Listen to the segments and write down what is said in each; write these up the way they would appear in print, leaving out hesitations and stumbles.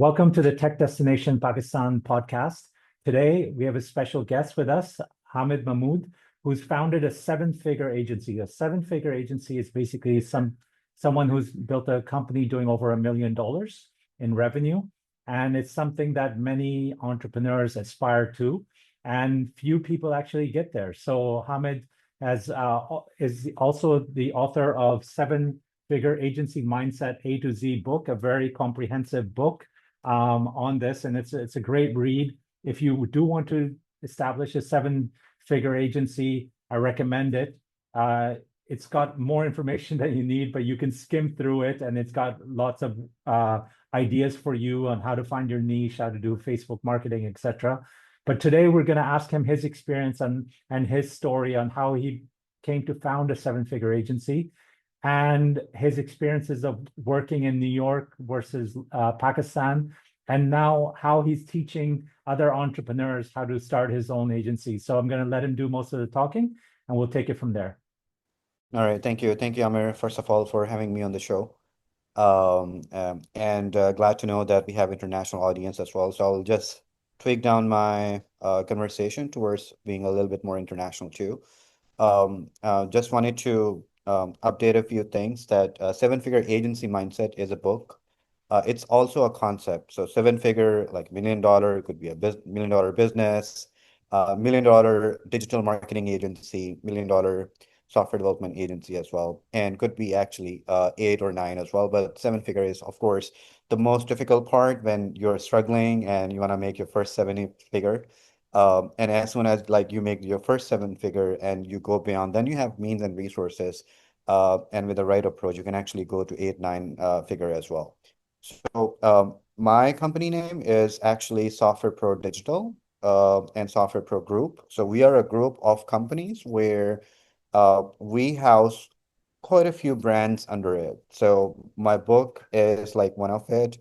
Welcome to the Tech Destination Pakistan podcast. Today, we have a special guest with us, Hamid Mahmood, who's founded a seven-figure agency. A seven-figure agency is basically someone who's built a company doing over $1 million in revenue. And it's something that many entrepreneurs aspire to, and few people actually get there. So Hamid is also the author of Seven-Figure Agency Mindset A to Z book, a very comprehensive book on this, and it's a great read. If you do want to establish a seven-figure agency, I recommend it. It's got more information than you need, but you can skim through it, and it's got lots of ideas for you on how to find your niche, how to do Facebook marketing, etc. But today we're going to ask him his experience and his story on how he came to found a seven-figure agency, and his experiences of working in New York versus Pakistan, and now how he's teaching other entrepreneurs how to start his own agency. So I'm going to let him do most of the talking, and we'll take it from there. All right, thank you. Thank you, Amir, first of all, for having me on the show. And glad to know that we have international audience as well. So I'll just tweak down my conversation towards being a little bit more international too. Just wanted to update a few things that Seven-Figure Agency Mindset is a book. It's also a concept. So seven-figure, like $1 million, could be a $1 million business, $1 million digital marketing agency, $1 million software development agency as well, and could be actually eight or nine as well. But seven-figure is, of course, the most difficult part when you're struggling and you want to make your first seven-figure. And as soon as like you make your first seven-figure and you go beyond, then you have means and resources. And with the right approach, you can actually go to eight, nine figure as well. So my company name is actually Software Pro Digital and Software Pro Group. So we are a group of companies where we house quite a few brands under it. So my book is like one of it.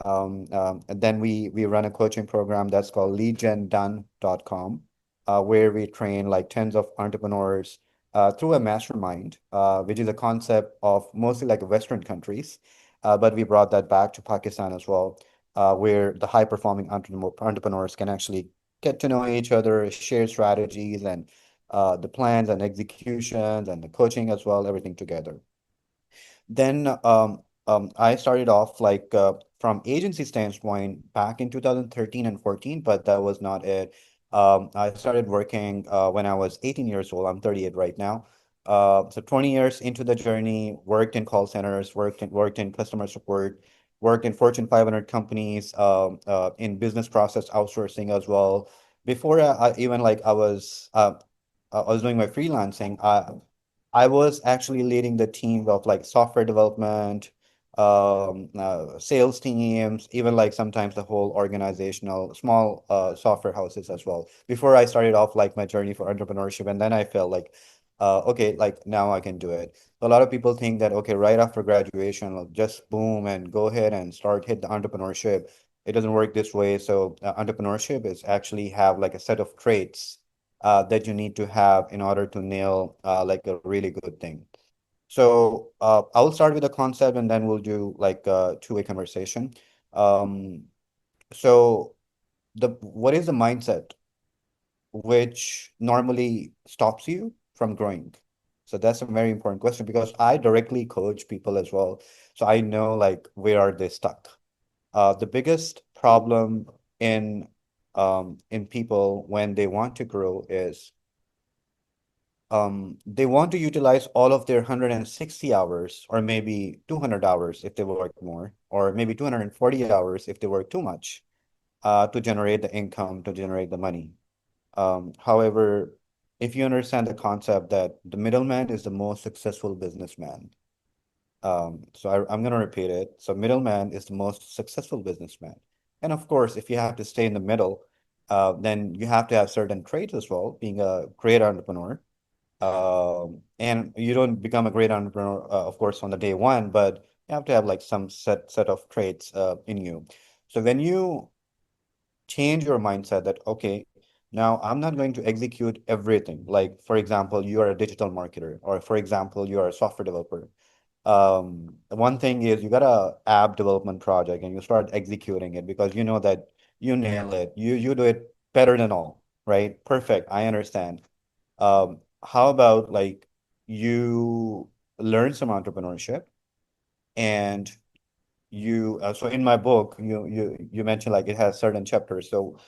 And then we run a coaching program that's called leadgendone.com, where we train like tens of entrepreneurs through a mastermind, which is a concept of mostly like Western countries. But we brought that back to Pakistan as well, where the high-performing entrepreneurs can actually get to know each other, share strategies, and the plans and executions and the coaching as well, everything together. Then I started off like from agency standpoint back in 2013 and 14, but that was not it. I started working when I was 18 years old. I'm 38 right now. So 20 years into the journey, worked in call centers, worked in customer support, worked in Fortune 500 companies, in business process outsourcing as well. Before I even like I was doing my freelancing. I was actually leading the team of like software development, sales teams, even like sometimes the whole organizational small software houses as well. Before I started off like my journey for entrepreneurship, and then I felt like, okay, like now I can do it. So a lot of people think that okay, right after graduation, I'll just boom and go ahead and start hit the entrepreneurship. It doesn't work this way. So entrepreneurship is actually have like a set of traits that you need to have in order to nail like a really good thing. So I'll start with a concept and then we'll do like a two-way conversation. Um, so the what is the mindset which normally stops you from growing? So that's a very important question because I directly coach people as well. So I know like where are they stuck. The biggest problem in people when they want to grow is they want to utilize all of their 160 hours or maybe 200 hours if they work more, or maybe 240 hours if they work too much to generate the income, to generate the money. However, if you understand the concept that the middleman is the most successful businessman, I'm going to repeat it. So middleman is the most successful businessman. And of course, if you have to stay in the middle, then you have to have certain traits as well, being a great entrepreneur. And you don't become a great entrepreneur, of course, on the day one, but you have to have like some set of traits in you. So when you change your mindset that, okay, now I'm not going to execute everything. Like, for example, you are a digital marketer, or for example, you are a software developer. One thing is you got a app development project and you start executing it because you know that you nail it. You do it better than all, right? Perfect. I understand. How about like you learn some entrepreneurship and so in my book you mentioned like it has certain chapters. So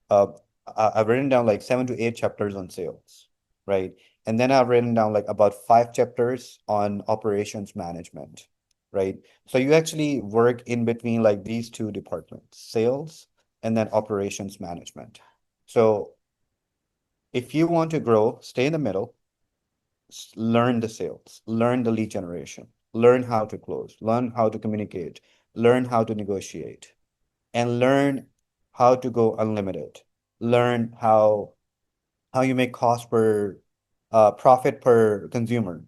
uh, I've written down like 7 to 8 chapters on sales, right? And then I've written down like about 5 chapters on operations management, right? So you actually work in between like these two departments, sales and then operations management. So if you want to grow, stay in the middle, learn the sales, learn the lead generation, learn how to close, learn how to communicate, learn how to negotiate, and learn how to go unlimited. Learn how you make cost per profit per consumer.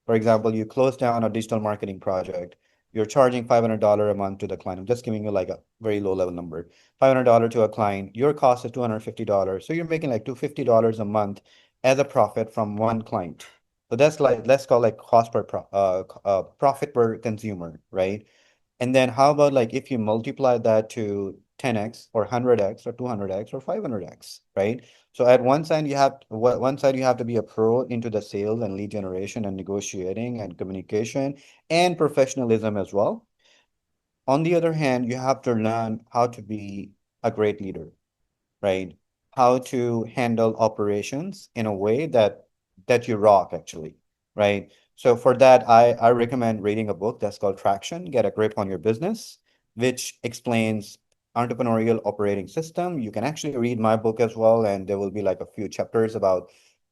For example, you close down a digital marketing project, you're charging $500 a month to the client. I'm just giving you like a very low level number. $500 to a client, your cost is $250. So you're making like $250 a month as a profit from one client. So that's like, let's call like cost per profit per consumer, right? And then how about like if you multiply that to 10x or 100x or 200x or 500x, right? So at one side you have to be a pro into the sales and lead generation and negotiating and communication and professionalism as well. On the other hand, you have to learn how to be a great leader, right? How to handle operations in a way that you rock actually, right? So for that, I recommend reading a book that's called Traction, Get a Grip on Your Business, which explains entrepreneurial operating system. You can actually read my book as well, and there will be like a few chapters about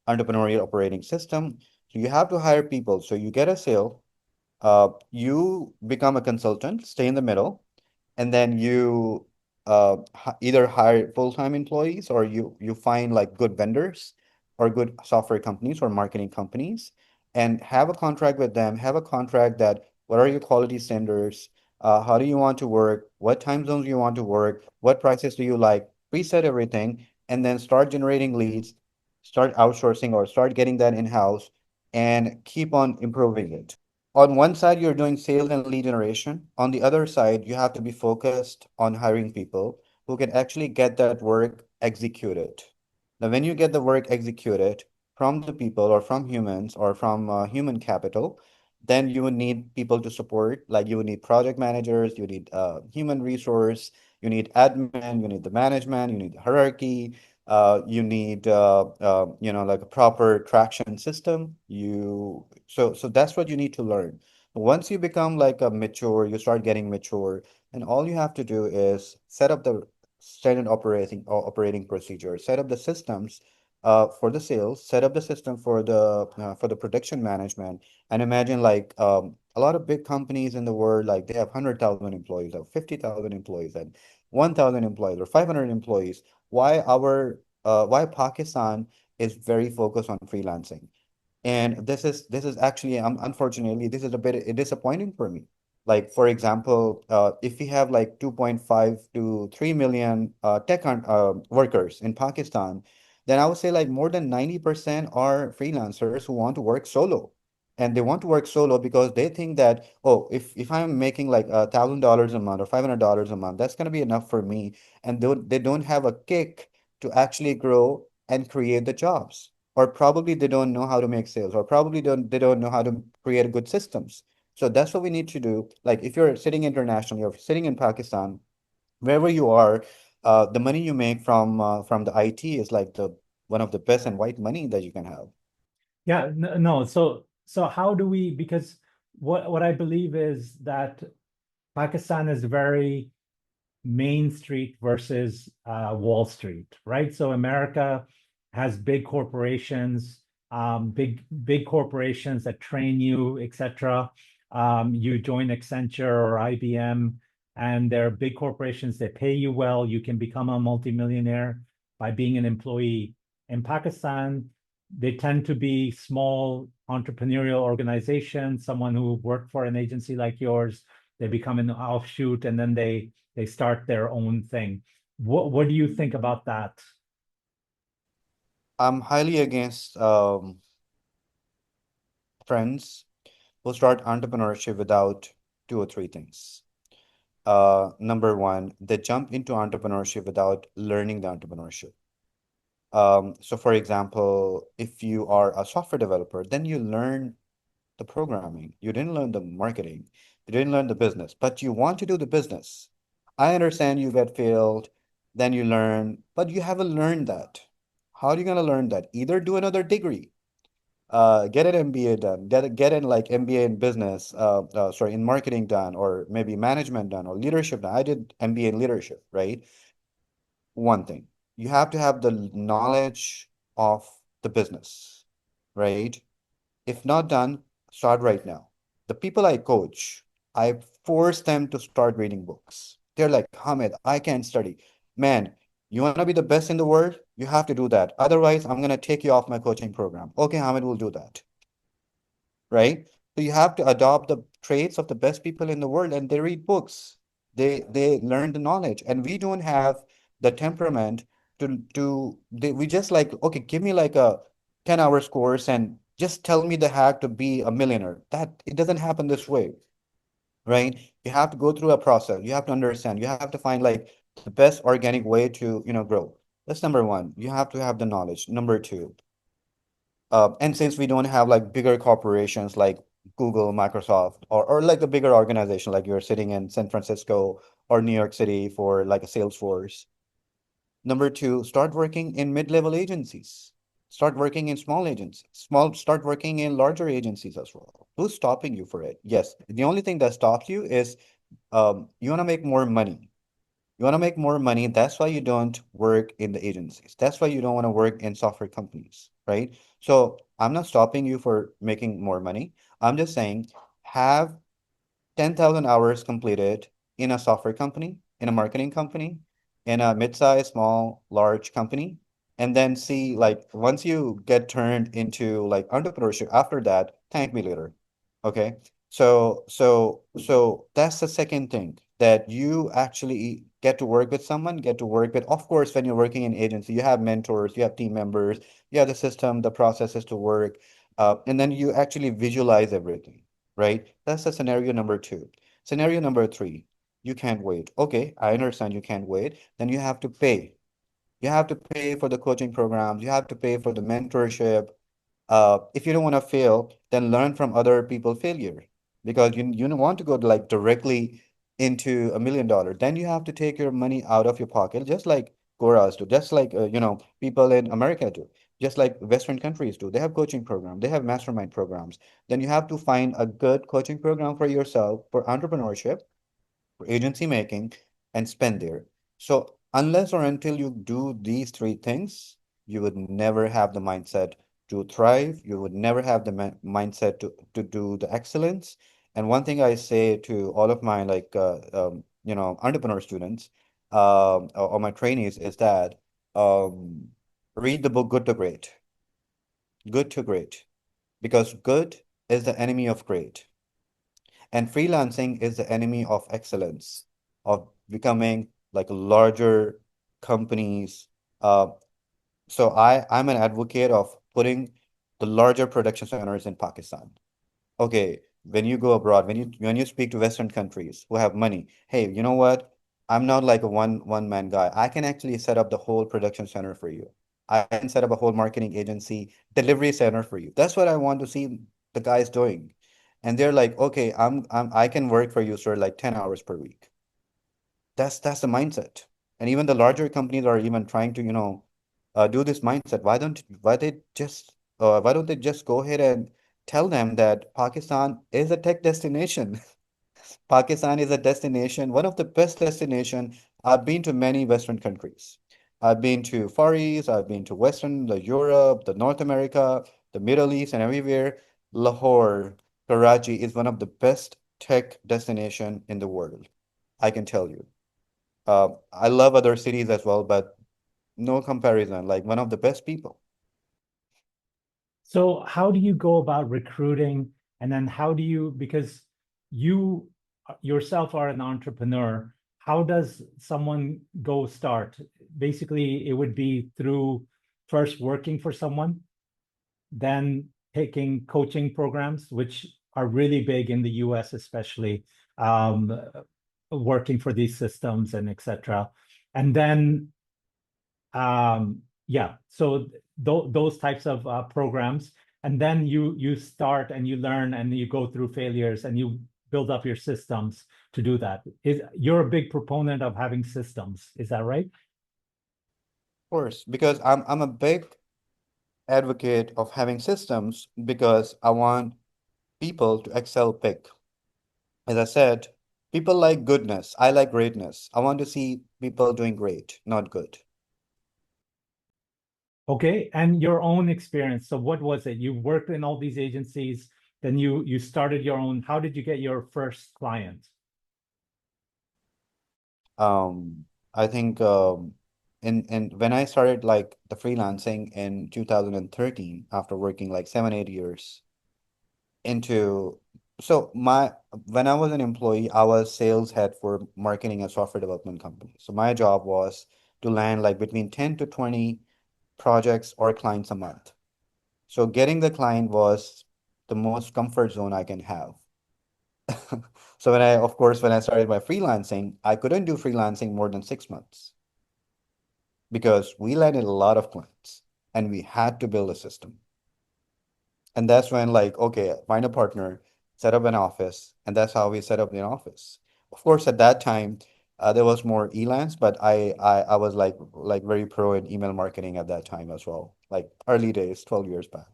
entrepreneurial operating system. So you have to hire people. So you get a sale, you become a consultant, stay in the middle, and then you either hire full-time employees or you find like good vendors or good software companies or marketing companies and have a contract with them, have a contract that what are your quality standards, how do you want to work, what time zones do you want to work, what prices do you like, preset everything, and then start generating leads, start outsourcing or start getting that in-house and keep on improving it. On one side, you're doing sales and lead generation. On the other side, you have to be focused on hiring people who can actually get that work executed. Now, when you get the work executed from the people or from humans or from human capital, then you would need people to support, like you would need project managers, you need human resource, you need admin, you need the management, you need the hierarchy, you need like a proper traction system. So that's what you need to learn. Once you become like a mature, you start getting mature, and all you have to do is set up the standard operating procedure, set up the systems for the sales, set up the system for the production management, and imagine like a lot of big companies in the world, like they have 100,000 employees or 50,000 employees and 1,000 employees or 500 employees. Why Pakistan is very focused on freelancing. And this is actually unfortunately this is a bit disappointing for me. Like for example, if we have like 2.5 to 3 million workers in Pakistan, then I would say like more than 90% are freelancers who want to work solo. And they want to work solo because they think that, oh, if I'm making like $1,000 a month or $500 a month, that's gonna be enough for me. And they don't have a kick to actually grow and create the jobs, or probably they don't know how to make sales, or probably they don't know how to create good systems. So that's what we need to do. Like if you're sitting internationally or sitting in Pakistan, wherever you are, the money you make from the IT is like the one of the best and white money that you can have. Yeah, no. So how do we, because what I believe is that Pakistan is very Main Street versus Wall Street, right? So America has big corporations, big corporations that train you, etc. You join Accenture or IBM, and they're big corporations that pay you well. You can become a multimillionaire by being an employee. In Pakistan, they tend to be small entrepreneurial organizations. Someone who worked for an agency like yours, they become an offshoot, and then they start their own thing. What do you think about that? I'm highly against trends. who start entrepreneurship without two or three things. Number one, they jump into entrepreneurship without learning the entrepreneurship. So for example, if you are a software developer, then you learn the programming. You didn't learn the marketing. You didn't learn the business, but you want to do the business. I understand you get failed, then you learn, but you haven't learned that. How are you going to learn that? Either do another degree, get an MBA done, get in like MBA in business, sorry, in marketing done, or maybe management done, or leadership done. I did MBA in leadership, right? One thing, you have to have the knowledge of the business, right? If not done, start right now. The people I coach, I force them to start reading books. They're like, Hamid, I can't study. Man, you want to be the best in the world? You have to do that. Otherwise, I'm going to take you off my coaching program. Okay, Hamid will do that, right? So you have to adopt the traits of the best people in the world, and they read books. They learn the knowledge, and we don't have the temperament we just like, okay, give me like a 10 hours course and just tell me the hack to be a millionaire. That it doesn't happen this way, right? You have to go through a process. You have to understand. You have to find like the best organic way to, grow. That's number one. You have to have the knowledge. Number two, and since we don't have like bigger corporations like Google, Microsoft, or like a bigger organization, like you're sitting in San Francisco or New York City for like a Salesforce. Number two, start working in mid-level agencies. Start working in small agencies. Start working in larger agencies as well. Who's stopping you for it? Yes, the only thing that stops you is you want to make more money. You want to make more money. That's why you don't work in the agencies. That's why you don't want to work in software companies, right? So I'm not stopping you for making more money. I'm just saying have 10,000 hours completed in a software company, in a marketing company, in a mid-sized, small, large company, and then see like once you get turned into like entrepreneurship, after that, thank me later. Okay. So that's the second thing that you actually get to work with someone, get to work with. Of course, when you're working in agency, you have mentors, you have team members, you have the system, the processes to work, and then you actually visualize everything, right? That's the scenario number two. Scenario number three, you can't wait. Okay, I understand you can't wait. Then you have to pay. You have to pay for the coaching programs. You have to pay for the mentorship. If you don't want to fail, then learn from other people's failure because you don't want to go like directly into $1 million. Then you have to take your money out of your pocket, just like Goras do, just like people in America do, just like Western countries do. They have coaching programs, they have mastermind programs. Then you have to find a good coaching program for yourself for entrepreneurship, for agency making, and spend there. So unless or until you do these three things, you would never have the mindset to thrive. You would never have the mindset to do the excellence. And one thing I say to all of my like entrepreneur students or my trainees is that um, read the book Good to Great. Good to Great. Because good is the enemy of great. And freelancing is the enemy of excellence, of becoming like larger companies. Uh, so I'm an advocate of putting the larger production centers in Pakistan. Okay, when you go abroad, when you speak to Western countries who have money, hey, you know what? I'm not like a one man guy. I can actually set up the whole production center for you. I can set up a whole marketing agency, delivery center for you. That's what I want to see the guys doing. And they're like, okay, I can work for you, sir, like 10 hours per week. That's the mindset. And even the larger companies are even trying to, do this mindset. Why don't they just go ahead and tell them that Pakistan is a tech destination? Pakistan is a destination, one of the best destination. I've been to many Western countries. I've been to Far East, I've been to Western, the Europe, the North America, the Middle East, and everywhere. Lahore, Karachi is one of the best tech destination in the world. I can tell you. I love other cities as well, but no comparison. Like one of the best people. So how do you go about recruiting? And then how do you, because you yourself are an entrepreneur, how does someone go start? Basically, it would be through first working for someone, then taking coaching programs, which are really big in the US, especially um, working for these systems and etc. And then yeah, so those types of programs, and then you start and you learn and you go through failures and you build up your systems to do that. You're a big proponent of having systems, is that right? Of course, because I'm a big advocate of having systems because I want people to excel big. As I said, people like goodness. I like greatness. I want to see people doing great, not good. Okay, and your own experience. So what was it? You worked in all these agencies, then you started your own. How did you get your first client? Um, I think in when I started like the freelancing in 2013, after working like 7, 8 years into so my when I was an employee, I was sales head for marketing and software development company. So my job was to land like between 10 to 20 projects or clients a month. So getting the client was the most comfort zone I can have. So of course, when I started my freelancing, I couldn't do freelancing more than 6 months because we landed a lot of clients and we had to build a system. And that's when like, okay, find a partner, set up an office, and that's how we set up the office. Of course, at that time, there was more Elance, but I was like very pro in email marketing at that time as well, like early days, 12 years back.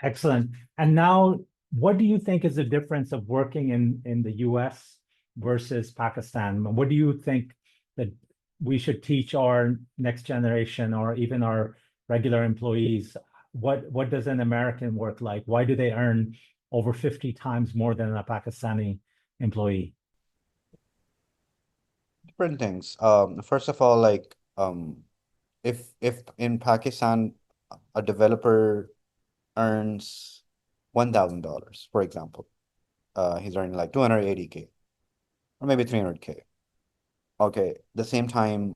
Excellent. And now, what do you think is the difference of working in the US versus Pakistan? What do you think that we should teach our next generation or even our regular employees? What does an American work like? Why do they earn over 50 times more than a Pakistani employee? Different things. First of all, like if in Pakistan a developer earns $1,000, for example, he's earning like 280K or maybe 300K. Okay, the same time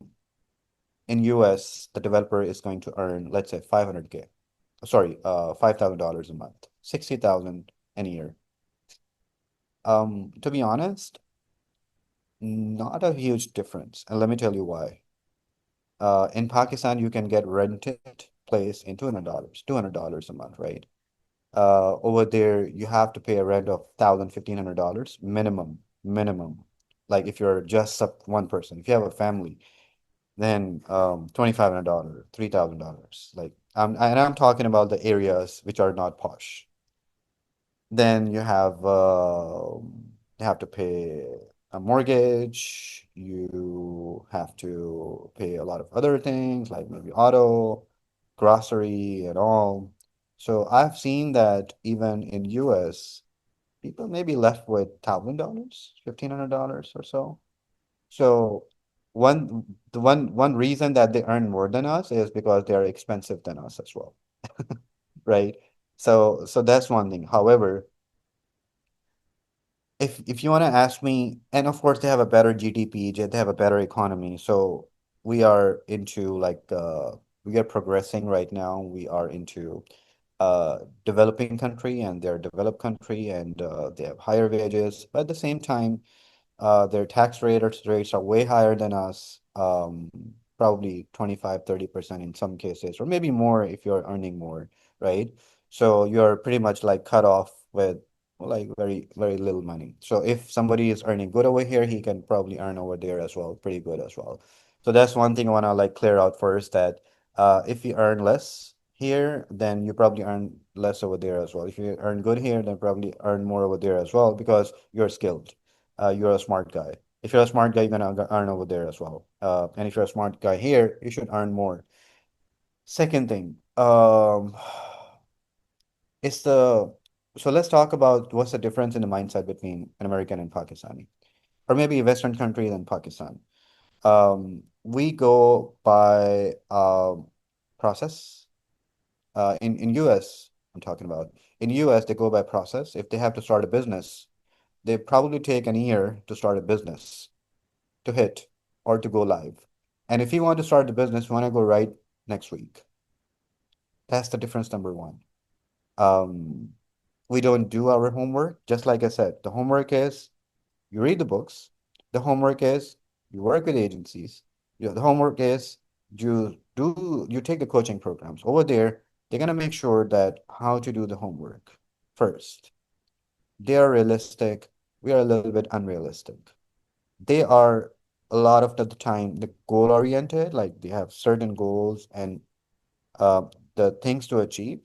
in US, the developer is going to earn, let's say, 500K. Sorry, $5,000 a month, 60,000 a year. To be honest, not a huge difference, and let me tell you why. In Pakistan, you can get rented place in $200 a month, right? Over there, you have to pay a rent of $1,000, $1,500 minimum. Like if you're just one person, if you have a family, then $2,500, $3,000. Like and I'm talking about the areas which are not posh. Then you have to pay a mortgage, you have to pay a lot of other things like maybe auto, grocery and all. So I've seen that even in US, people may be left with $1,000, $1,500 or so. So one reason that they earn more than us is because they are expensive than us as well, right? So that's one thing. However, if you want to ask me, and of course they have a better GDP, they have a better economy. So we are into like we are progressing right now. We are into developing country and they're developed country and they have higher wages. But at the same time, their rates are way higher than us, probably 25, 30% in some cases, or maybe more if you're earning more, right? So you're pretty much like cut off with like very, very little money. So if somebody is earning good over here, he can probably earn over there as well, pretty good as well. So that's one thing I want to like clear out first that if you earn less here, then you probably earn less over there as well. If you earn good here, then probably earn more over there as well because you're skilled, you're a smart guy. If you're a smart guy, you're gonna earn over there as well. And if you're a smart guy here, you should earn more. Second thing, it's the so let's talk about what's the difference in the mindset between an American and Pakistani, or maybe a Western country and Pakistan. We go by process. In US, I'm talking about. In US, they go by process. If they have to start a business, they probably take an year to start a business, to hit or to go live. And if you want to start the business, you want to go right next week. That's the difference number one. Um, we don't do our homework. Just like I said, the homework is you read the books. The homework is you work with agencies. The homework is you take the coaching programs. Over there, they're gonna make sure that how to do the homework first. They are realistic. We are a little bit unrealistic. They are a lot of the time the goal oriented, like they have certain goals and uh, the things to achieve.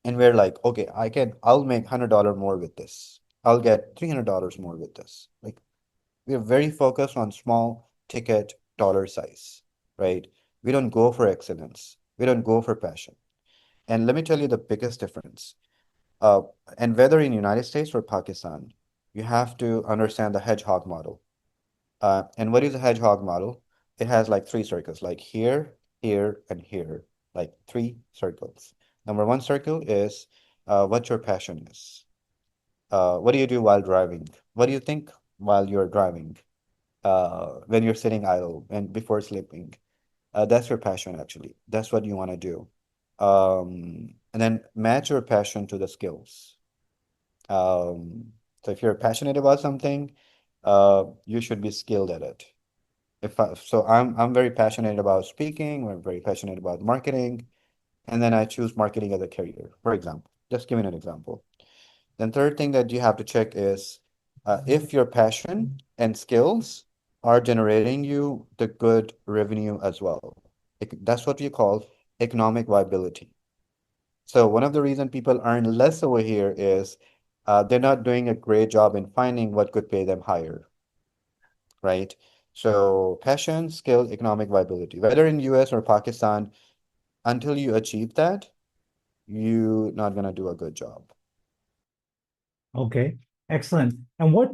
And we're like, okay, I'll make $100 more with this. I'll get $300 more with this. Like we are very focused on small ticket dollar size, right? We don't go for excellence. We don't go for passion. And let me tell you the biggest difference. Uh, and whether in United States or Pakistan, you have to understand the hedgehog model. And what is a hedgehog model? It has like three circles, like here, here, and here, like three circles. Number one circle is what your passion is. What do you do while driving? What do you think while you're driving? When you're sitting idle and before sleeping. That's your passion, actually. That's what you want to do. And then match your passion to the skills. Um, so if you're passionate about something, you should be skilled at it. I'm very passionate about speaking, I'm very passionate about marketing, and then I choose marketing as a career, for example. Just giving an example. Then third thing that you have to check is if your passion and skills are generating you the good revenue as well. That's what we call economic viability. So one of the reasons people earn less over here is they're not doing a great job in finding what could pay them higher, right? So passion, skill, economic viability, whether in US or Pakistan, until you achieve that, you're not gonna do a good job. Okay, excellent. And what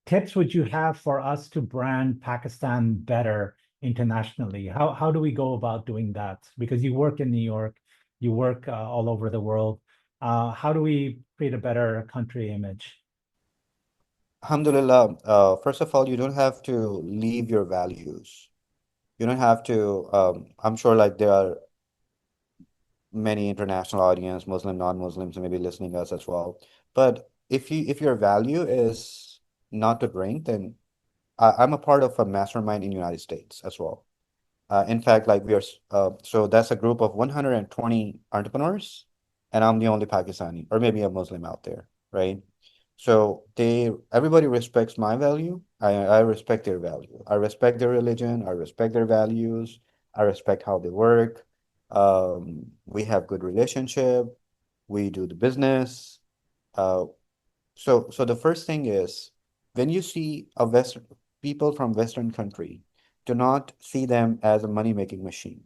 tips would you have for us to brand Pakistan better internationally? How do we go about doing that? Because you work in New York, you work all over the world. How do we create a better country image? Alhamdulillah, first of all, you don't have to leave your values. You don't have to, I'm sure like there are many international audience, Muslim, non-Muslims, maybe listening us as well. But if your value is not to drink, then I'm a part of a mastermind in United States as well. In fact, like so that's a group of 120 entrepreneurs, and I'm the only Pakistani, or maybe a Muslim out there, right? So everybody respects my value. I respect their value. I respect their religion. I respect their values. I respect how they work. We have good relationship. We do the business. Uh, so the first thing is when you see a Western people from Western country, do not see them as a money-making machine,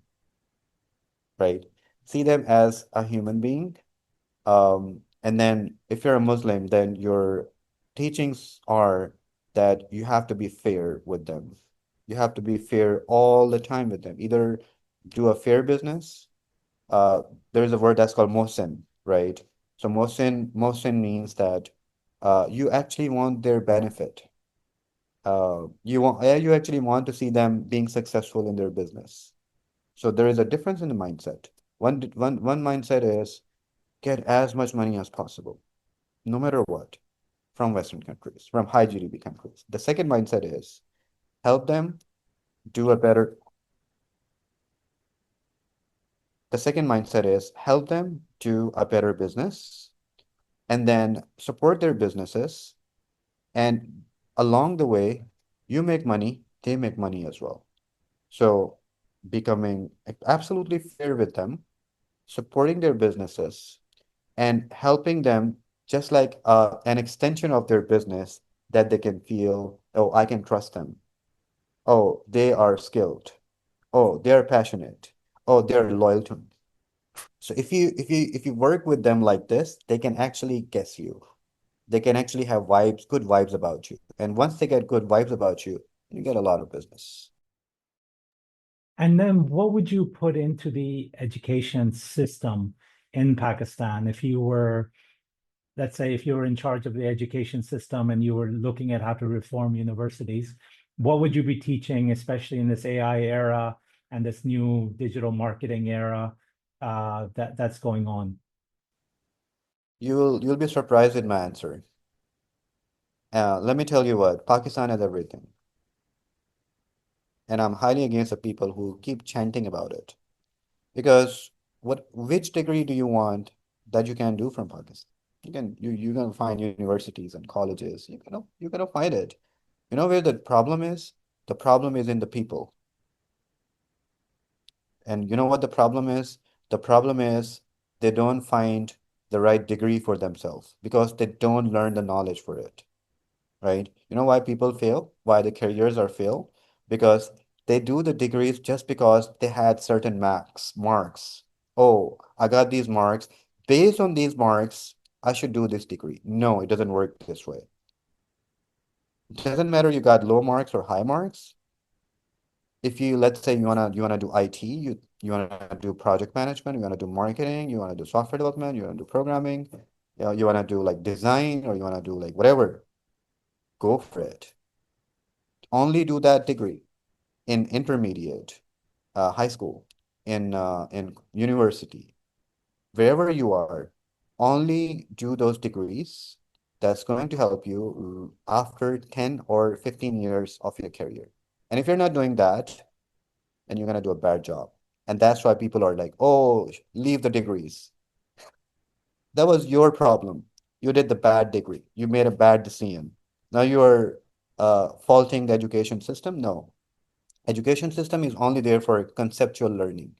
right? See them as a human being. And then if you're a Muslim, then your teachings are that you have to be fair with them. You have to be fair all the time with them. Either do a fair business. Uh, there's a word that's called mohsin, right? So mohsin means that you actually want their benefit. You actually want to see them being successful in their business. So there is a difference in the mindset. One mindset is get as much money as possible, no matter what, from Western countries, from high GDP countries. The second mindset is help them do a better. The second mindset is help them do a better business and then support their businesses. And along the way, you make money, they make money as well. So becoming absolutely fair with them, supporting their businesses, and helping them just like an extension of their business that they can feel, oh, I can trust them. Oh, they are skilled. Oh, they are passionate. Oh, they're loyal to me. So if you work with them like this, they can actually guess you. They can actually have good vibes about you. And once they get good vibes about you, you get a lot of business. And then what would you put into the education system in Pakistan if you were, let's say, if you were in charge of the education system and you were looking at how to reform universities, what would you be teaching, especially in this AI era and this new digital marketing era that's going on? You'll be surprised with my answer. Let me tell you what, Pakistan has everything, and I'm highly against the people who keep chanting about it. Because which degree do you want that you can do from Pakistan? You're gonna find universities and colleges. You're gonna find it. You know where the problem is? The problem is in the people. And you know what the problem is? The problem is they don't find the right degree for themselves because they don't learn the knowledge for it, right? You know why people fail? Why the careers are fail? Because they do the degrees just because they had certain marks. Oh, I got these marks. Based on these marks, I should do this degree. No, it doesn't work this way. It doesn't matter you got low marks or high marks. If you, let's say you wanna do IT, you wanna do project management, you wanna do marketing, you wanna do software development, you wanna do programming, you wanna do like design, or you wanna do like whatever, go for it. Only do that degree in intermediate, high school, in university, wherever you are. Only do those degrees. That's going to help you after 10 or 15 years of your career. And if you're not doing that, then you're going to do a bad job. And that's why people are like, oh, leave the degrees. That was your problem. You did the bad degree. You made a bad decision. Now you're faulting the education system? No. Education system is only there for conceptual learning.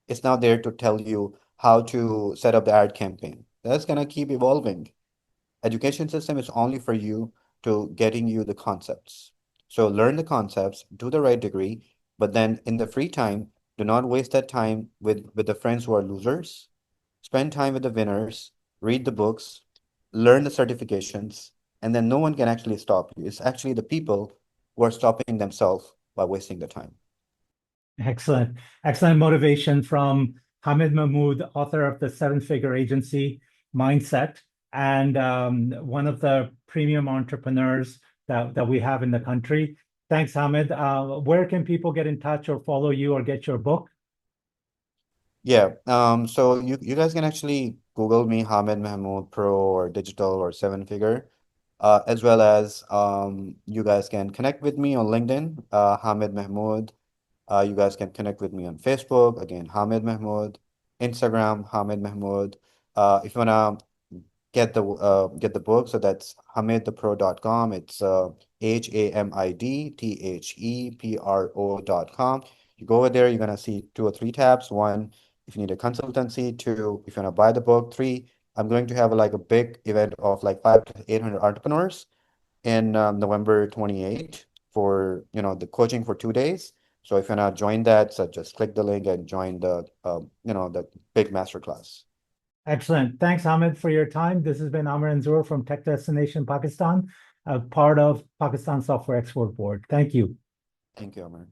It's not there to tell you how to set up the ad campaign. That's gonna keep evolving. Education system is only for you to getting you the concepts. So learn the concepts, do the right degree, but then in the free time, do not waste that time with the friends who are losers. Spend time with the winners, read the books, learn the certifications, and then no one can actually stop you. It's actually the people who are stopping themselves by wasting the time. Excellent. Excellent motivation from Hamid Mahmood, author of the Seven-Figure Agency Mindset, and one of the premium entrepreneurs that we have in the country. Thanks, Hamid. Where can people get in touch or follow you or get your book? Yeah, so you guys can actually Google me, Hamid Mahmood Pro or digital or seven figure, as well as you guys can connect with me on LinkedIn, Hamid Mahmood. You guys can connect with me on Facebook, again, Hamid Mahmood, Instagram, Hamid Mahmood. If you wanna get the book, so that's hamidthepro.com. It's HAMIDTHEPRO.com. You go over there, you're gonna see 2 or 3 tabs. One, if you need a consultancy. Two, if you wanna buy the book. Three, I'm going to have like a big event of like 500 to 800 entrepreneurs in November 28th for the coaching for 2 days. So if you wanna join that, so just click the link and join the big masterclass. Excellent. Thanks, Hamid, for your time. This has been Amir Anzur from Tech Destination Pakistan, a part of Pakistan Software Export Board. Thank you. Thank you, Amir.